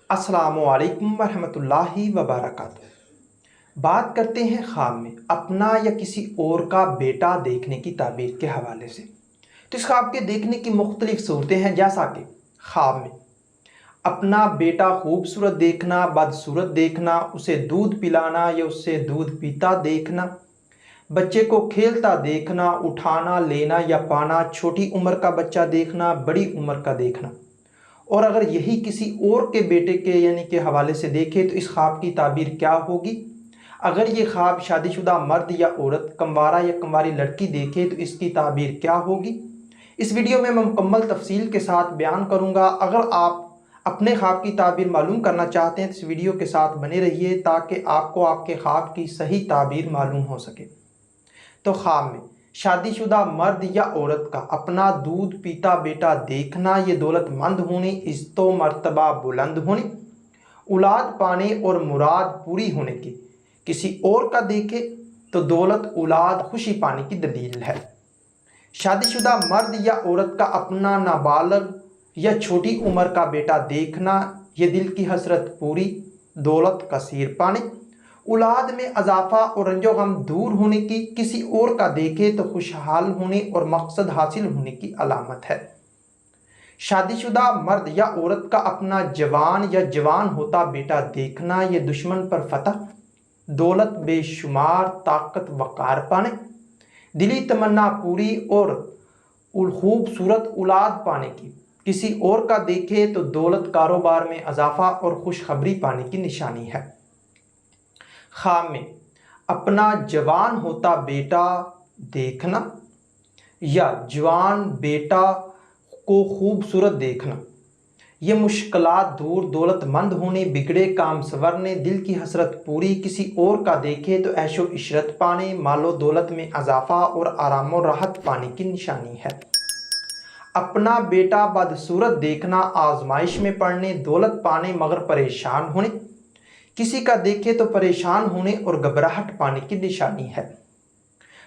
السلام علیکم ورحمۃ اللہ وبرکاتہ۔ بات کرتے ہیں خواب میں اپنا یا کسی اور کا بیٹا دیکھنے کی تعبیر کے حوالے سے۔ تو اس خواب کے دیکھنے کی مختلف صورتیں ہیں، جیسا کہ خواب میں اپنا بیٹا خوبصورت دیکھنا، بدصورت دیکھنا، اسے دودھ پلانا یا اس سے دودھ پیتا دیکھنا، بچے کو کھیلتا دیکھنا، اٹھانا لینا یا پانا، چھوٹی عمر کا بچہ دیکھنا، بڑی عمر کا دیکھنا۔ اور اگر یہی کسی اور کے بیٹے کے یعنی کہ حوالے سے دیکھے تو اس خواب کی تعبیر کیا ہوگی؟ اگر یہ خواب شادی شدہ مرد یا عورت، کنوارا یا کنواری لڑکی دیکھے تو اس کی تعبیر کیا ہوگی؟ اس ویڈیو میں مکمل تفصیل کے ساتھ بیان کروں گا۔ اگر آپ اپنے خواب کی تعبیر معلوم کرنا چاہتے ہیں تو اس ویڈیو کے ساتھ بنے رہیے تاکہ آپ کو آپ کے خواب کی صحیح تعبیر معلوم ہو سکے۔ تو خواب میں شادی شدہ مرد یا عورت کا اپنا دودھ پیتا بیٹا دیکھنا، یہ دولت مند ہونے، عزت و مرتبہ بلند ہونے، اولاد پانے اور مراد پوری ہونے کی۔ کسی اور کا دیکھے تو دولت، اولاد، خوشی پانے کی دلیل ہے۔ شادی شدہ مرد یا عورت کا اپنا نابالغ یا چھوٹی عمر کا بیٹا دیکھنا، یہ دل کی حسرت پوری، دولت کثیر پانے، اولاد میں اضافہ اور رنج و غم دور ہونے کی۔ کسی اور کا دیکھے تو خوشحال ہونے اور مقصد حاصل ہونے کی علامت ہے۔ شادی شدہ مرد یا عورت کا اپنا جوان یا جوان ہوتا بیٹا دیکھنا، یہ دشمن پر فتح، دولت بے شمار، طاقت وقار پانے، دلی تمنا پوری اور خوبصورت اولاد پانے کی۔ کسی اور کا دیکھے تو دولت، کاروبار میں اضافہ اور خوشخبری پانے کی نشانی ہے۔ خواب میں اپنا جوان ہوتا بیٹا دیکھنا یا جوان بیٹا کو خوبصورت دیکھنا، یہ مشکلات دور، دولت مند ہونے، بگڑے کام سنورنے، دل کی حسرت پوری۔ کسی اور کا دیکھے تو عیش و عشرت پانے، مال و دولت میں اضافہ اور آرام و راحت پانے کی نشانی ہے۔ اپنا بیٹا بدصورت دیکھنا، آزمائش میں پڑنے، دولت پانے مگر پریشان ہونے، کسی کا دیکھے تو پریشان ہونے اور گھبراہٹ پانے کی نشانی ہے۔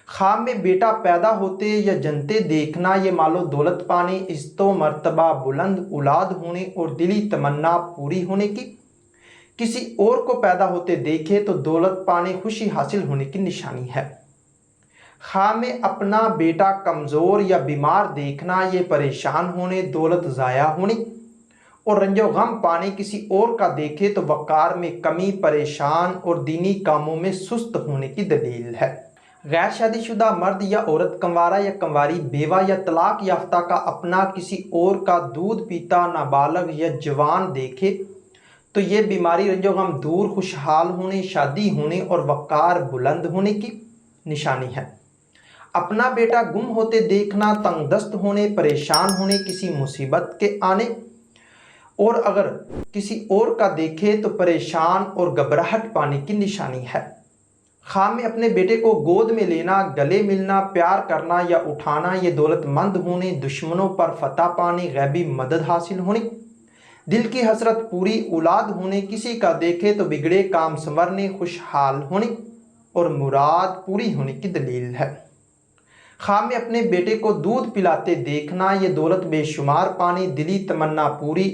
خواب میں بیٹا پیدا ہوتے یا جنتے دیکھنا، یہ مال و دولت پانے، عزت و مرتبہ بلند، اولاد ہونے اور دلی تمنا پوری ہونے کی۔ کسی اور کو پیدا ہوتے دیکھے تو دولت پانے، خوشی حاصل ہونے کی نشانی ہے۔ خواب میں اپنا بیٹا کمزور یا بیمار دیکھنا، یہ پریشان ہونے، دولت ضائع ہونے اور رنج و غم پانے۔ کسی اور کا دیکھے تو وقار میں کمی، پریشان اور دینی کاموں میں سست ہونے کی دلیل ہے۔ غیر شادی شدہ مرد یا عورت، کنوارا یا کنواری، بیوہ یا طلاق یافتہ کا اپنا کسی اور کا دودھ پیتا نابالغ یا جوان دیکھے تو یہ بیماری، رنج و غم دور، خوشحال ہونے، شادی ہونے اور وقار بلند ہونے کی نشانی ہے۔ اپنا بیٹا گم ہوتے دیکھنا، تنگ دست ہونے، پریشان ہونے، کسی مصیبت کے آنے، اور اگر کسی اور کا دیکھے تو پریشان اور گھبراہٹ پانے کی نشانی ہے۔ خواب میں اپنے بیٹے کو گود میں لینا، گلے ملنا، پیار کرنا یا اٹھانا، یہ دولت مند ہونے، دشمنوں پر فتح پانے، غیبی مدد حاصل ہونے، دل کی حسرت پوری، اولاد ہونے، کسی کا دیکھے تو بگڑے کام سنورنے، خوشحال ہونے اور مراد پوری ہونے کی دلیل ہے۔ خواب میں اپنے بیٹے کو دودھ پلاتے دیکھنا، یہ دولت بے شمار پانے، دلی تمنا پوری،